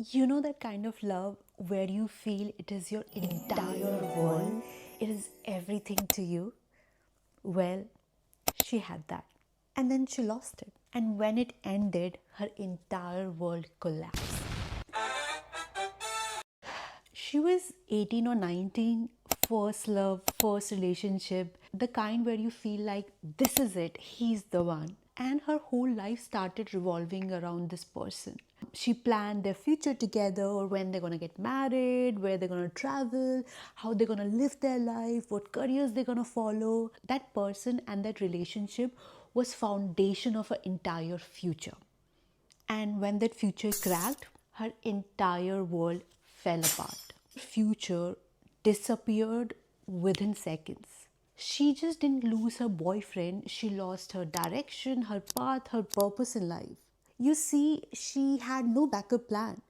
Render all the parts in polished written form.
You know that kind of love where you feel it is your entire world, it is everything to you? Well, she had that. And then she lost it. And when it ended, her entire world collapsed. She was 18 or 19, first love, first relationship, the kind where you feel like this is it, he's the one. And her whole life started revolving around this person. She planned their future together, or when they're gonna get married, where they're gonna travel, how they're gonna live their life, what careers they're gonna follow. That person and that relationship was foundation of her entire future. And when that future cracked, her entire world fell apart. Future disappeared within seconds. She just didn't lose her boyfriend, she lost her direction, her path, her purpose in life. You see, she had no backup plan.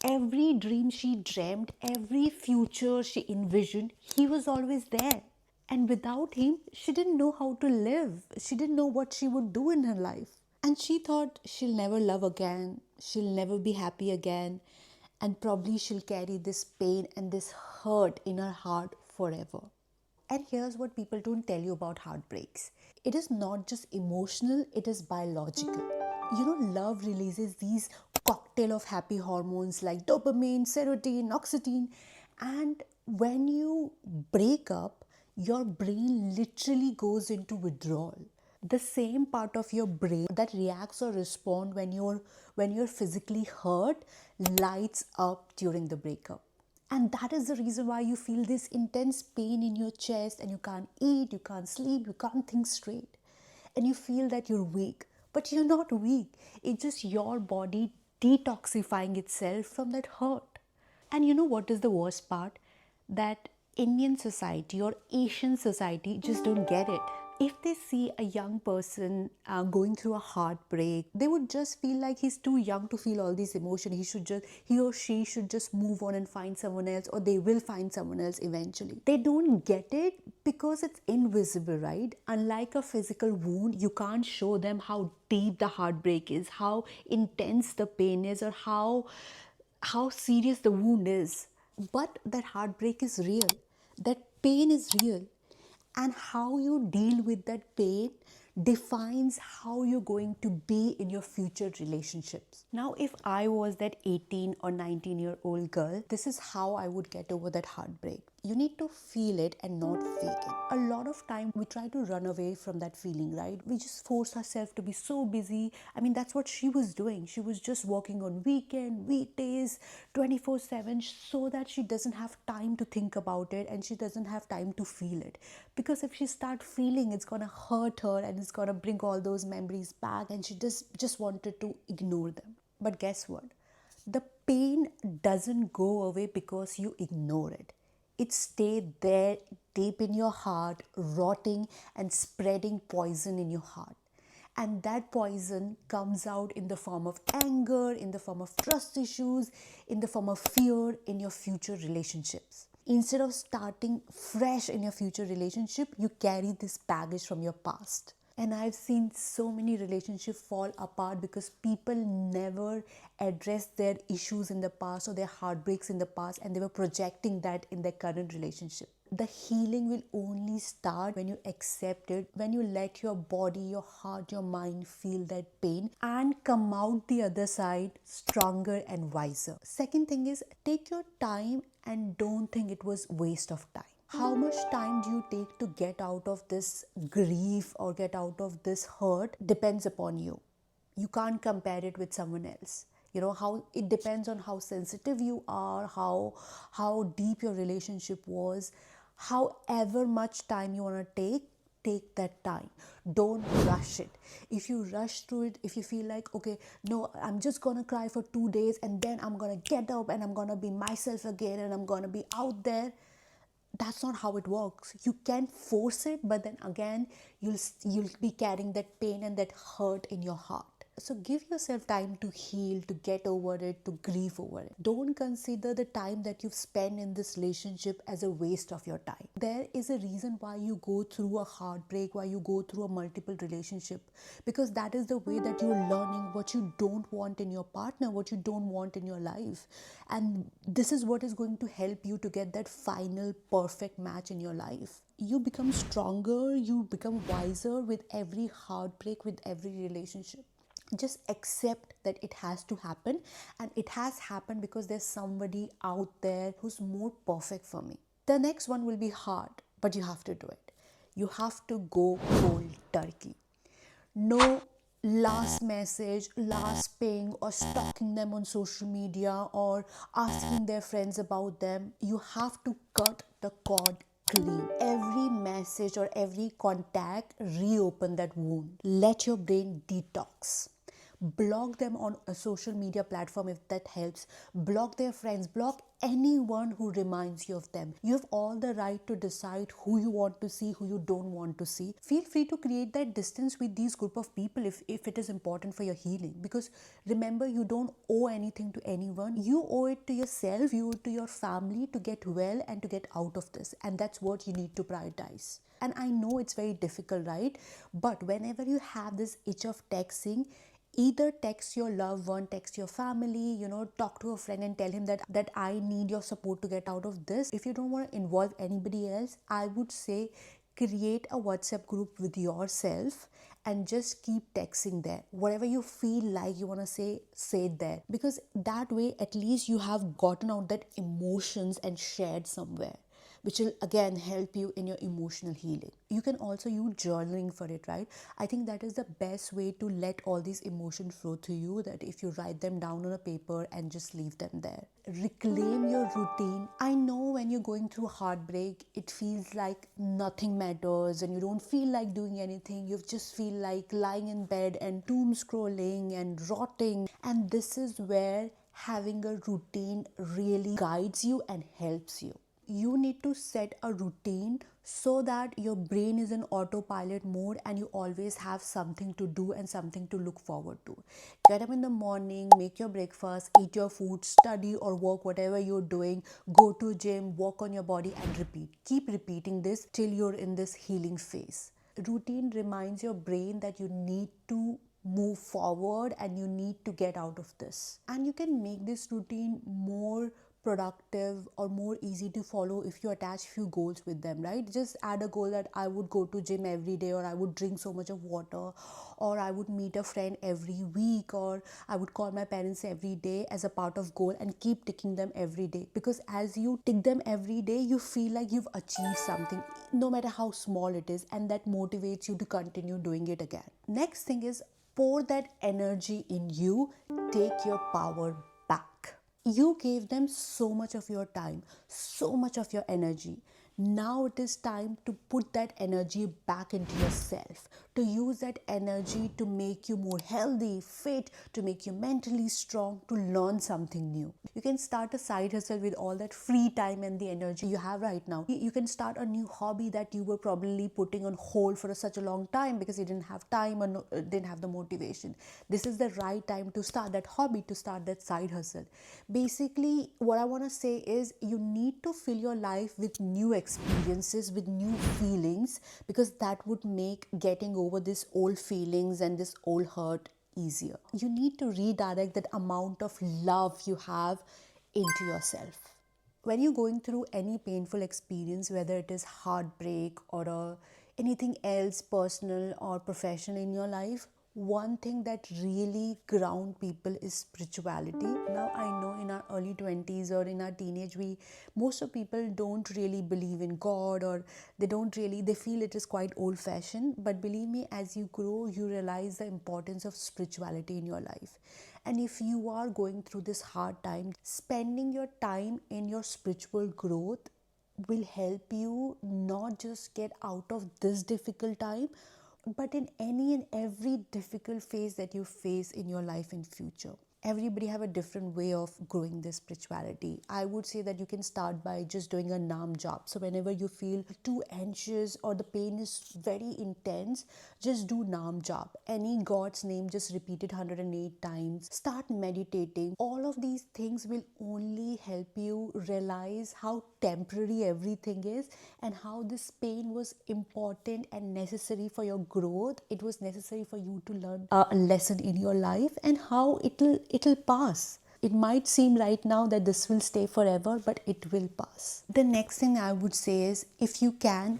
Every dream she dreamt, every future she envisioned, he was always there. And without him, she didn't know how to live. She didn't know what she would do in her life. And she thought she'll never love again, she'll never be happy again, and probably she'll carry this pain and this hurt in her heart forever. And here's what people don't tell you about heartbreaks: it is not just emotional, it is biological. You know, love releases these cocktail of happy hormones like dopamine, serotonin, oxytocin, and when you break up, your brain literally goes into withdrawal. The same part of your brain that reacts or respond when you're physically hurt lights up during the breakup. And that is the reason why you feel this intense pain in your chest, and you can't eat, you can't sleep, you can't think straight, and you feel that you're weak. But you're not weak, it's just your body detoxifying itself from that hurt. And you know what is the worst part? That Indian society or Asian society just don't get it. If they see a young person going through a heartbreak, they would just feel like he's too young to feel all these emotions. He or she should just move on and find someone else, or they will find someone else eventually. They don't get it because it's invisible, right? Unlike a physical wound, you can't show them how deep the heartbreak is, how intense the pain is, or how serious the wound is. But that heartbreak is real, that pain is real, and how you deal with that pain defines how you're going to be in your future relationships. Now, if I was that 18 or 19-year-old girl, this is how I would get over that heartbreak. You need to feel it and not fake it. A lot of time we try to run away from that feeling, right? We just force ourselves to be so busy. I mean, that's what she was doing. She was just working on weekdays, 24/7, so that she doesn't have time to think about it, and she doesn't have time to feel it. Because if she start feeling, it's gonna hurt her and it's gonna bring all those memories back, and she just wanted to ignore them. But guess what? The pain doesn't go away because you ignore it. It stayed there deep in your heart, rotting and spreading poison in your heart. And that poison comes out in the form of anger, in the form of trust issues, in the form of fear in your future relationships. Instead of starting fresh in your future relationship, you carry this baggage from your past. And I've seen so many relationships fall apart because people never addressed their issues in the past or their heartbreaks in the past, and they were projecting that in their current relationship. The healing will only start when you accept it, when you let your body, your heart, your mind feel that pain and come out the other side stronger and wiser. Second thing is, take your time and don't think it was waste of time. How much time do you take to get out of this grief or get out of this hurt depends upon you. You can't compare it with someone else. You know, how it depends on how sensitive you are, how deep your relationship was. However much time you want to take that time. Don't rush it. If you rush through it, if you feel like, okay, no, I'm just gonna cry for 2 days and then I'm gonna get up and I'm gonna be myself again and I'm gonna be out there, that's not how it works. You can force it, but then again, you'll be carrying that pain and that hurt in your heart. So give yourself time to heal, to get over it, to grieve over it. Don't consider the time that you've spent in this relationship as a waste of your time. There is a reason why you go through a heartbreak, why you go through a multiple relationship, because that is the way that you're learning what you don't want in your partner, what you don't want in your life. And this is what is going to help you to get that final perfect match in your life. You become stronger, you become wiser with every heartbreak, with every relationship. Just accept that it has to happen, and it has happened because there's somebody out there who's more perfect for me. The next one will be hard, but you have to do it. You have to go cold turkey. No last message, last ping, or stalking them on social media or asking their friends about them. You have to cut the cord clean. Every message or every contact, reopen that wound. Let your brain detox. Block them on a social media platform if that helps. Block their friends, block anyone who reminds you of them. You have all the right to decide who you want to see, who you don't want to see. Feel free to create that distance with these group of people if it is important for your healing, because remember, you don't owe anything to anyone. You owe it to yourself, you owe it to your family to get well and to get out of this, and that's what you need to prioritize. And I know it's very difficult, right? But whenever you have this itch of texting, either text your loved one, text your family, talk to a friend and tell him that I need your support to get out of this. If you don't want to involve anybody else, I would say create a WhatsApp group with yourself and just keep texting there. Whatever you feel like you want to say it there, because that way at least you have gotten out that emotions and shared somewhere, which will again help you in your emotional healing. You can also use journaling for it, right? I think that is the best way to let all these emotions flow through you, that if you write them down on a paper and just leave them there. Reclaim your routine. I know when you're going through heartbreak, it feels like nothing matters and you don't feel like doing anything. You just feel like lying in bed and doom scrolling and rotting. And this is where having a routine really guides you and helps you. You need to set a routine so that your brain is in autopilot mode and you always have something to do and something to look forward to. Get up in the morning, make your breakfast, eat your food, study or work, whatever you're doing, go to gym, work on your body and repeat. Keep repeating this till you're in this healing phase. Routine reminds your brain that you need to move forward and you need to get out of this. And you can make this routine more productive or more easy to follow if you attach few goals with them, right? Just add a goal that I would go to gym every day, or I would drink so much of water, or I would meet a friend every week, or I would call my parents every day as a part of goal, and keep ticking them every day. Because as you tick them every day, you feel like you've achieved something, no matter how small it is, and that motivates you to continue doing it again. Next thing is, pour that energy in you. Take your power back. You gave them so much of your time, so much of your energy. Now it is time to put that energy back into yourself, to use that energy to make you more healthy, fit, to make you mentally strong, to learn something new. You can start a side hustle with all that free time and the energy you have right now. You can start a new hobby that you were probably putting on hold for such a long time because you didn't have time or didn't have the motivation. This is the right time to start that hobby, to start that side hustle. Basically, what I want to say is, you need to fill your life with new experiences, with new feelings, because that would make getting over this old feelings and this old hurt easier. You need to redirect that amount of love you have into yourself. When you're going through any painful experience, whether it is heartbreak or anything else personal or professional in your life, one thing that really ground people is spirituality. Now I know in our early 20s or in our teenage, most of people don't really believe in God, or they feel it is quite old fashioned. But believe me, as you grow, you realize the importance of spirituality in your life. And if you are going through this hard time, spending your time in your spiritual growth will help you not just get out of this difficult time, but in any and every difficult phase that you face in your life in future. Everybody have a different way of growing their spirituality. I would say that you can start by just doing a naam jap. So whenever you feel too anxious or the pain is very intense, just do naam jap. Any God's name, just repeat it 108 times. Start meditating. All of these things will only help you realize how temporary everything is and how this pain was important and necessary for your growth. It was necessary for you to learn a lesson in your life, and how it'll pass. It might seem right now that this will stay forever, but it will pass. The next thing I would say is, if you can,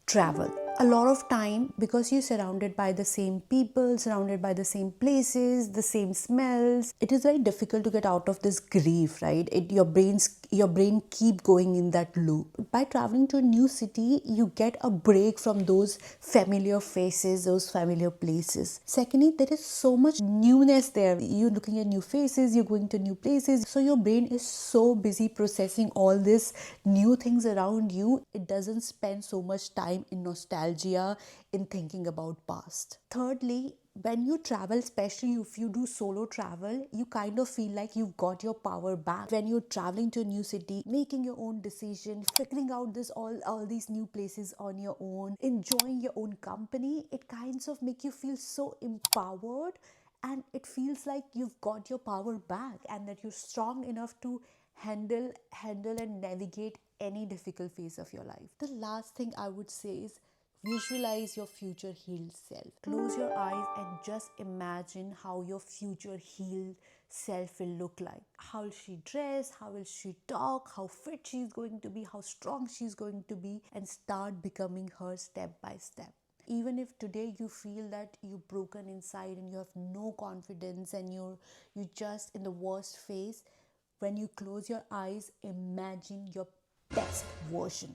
travel. A lot of time, because you're surrounded by the same people, surrounded by the same places, the same smells, it is very difficult to get out of this grief, right? Your brain keep going in that loop. By traveling to a new city, you get a break from those familiar faces, those familiar places. Secondly, there is so much newness there. You're looking at new faces, you're going to new places, so your brain is so busy processing all these new things around you, it doesn't spend so much time in nostalgia, in thinking about past. Thirdly, when you travel, especially if you do solo travel, you kind of feel like you've got your power back. When you're traveling to a new city, making your own decision, figuring out all these new places on your own, enjoying your own company, it kinds of make you feel so empowered, and it feels like you've got your power back and that you're strong enough to handle and navigate any difficult phase of your life. The last thing I would say is, visualize your future healed self. Close your eyes and just imagine how your future healed self will look like. How will she dress? How will she talk? How fit she's going to be? How strong she's going to be? And start becoming her step by step. Even if today you feel that you're broken inside and you have no confidence and you're just in the worst phase, when you close your eyes, imagine your best version.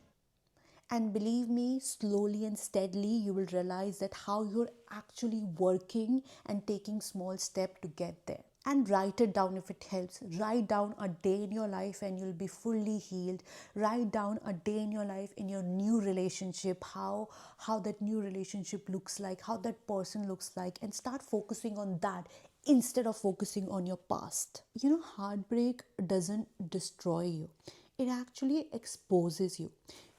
And believe me, slowly and steadily, you will realize that how you're actually working and taking small steps to get there. And write it down if it helps. Write down a day in your life and you'll be fully healed. Write down a day in your life in your new relationship, how that new relationship looks like, how that person looks like, and start focusing on that instead of focusing on your past. Heartbreak doesn't destroy you. It actually exposes you.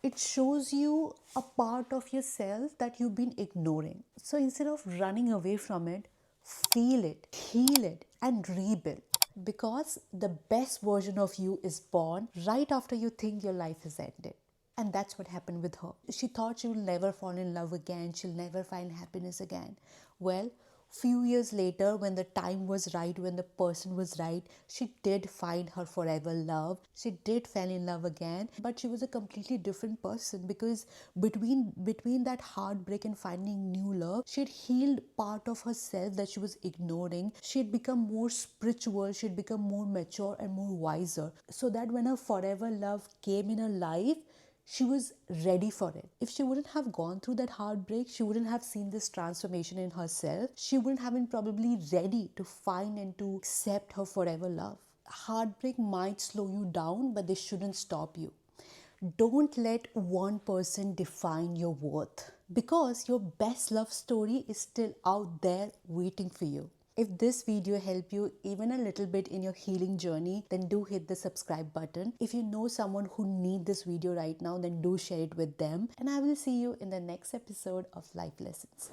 It shows you a part of yourself that you've been ignoring. So instead of running away from it, feel it, heal it, and rebuild. Because the best version of you is born right after you think your life has ended. And that's what happened with her. She thought she will never fall in love again. She'll never find happiness again. Well, few years later, when the time was right, when the person was right, she did find her forever love. She did fall in love again, but she was a completely different person, because between that heartbreak and finding new love, she had healed part of herself that she was ignoring. She had become more spiritual, she had become more mature and more wiser, so that when her forever love came in her life, she was ready for it. If she wouldn't have gone through that heartbreak, she wouldn't have seen this transformation in herself. She wouldn't have been probably ready to find and to accept her forever love. Heartbreak might slow you down, but they shouldn't stop you. Don't let one person define your worth, because your best love story is still out there waiting for you. If this video helped you even a little bit in your healing journey, then do hit the subscribe button. If you know someone who needs this video right now, then do share it with them. And I will see you in the next episode of Life Lessons.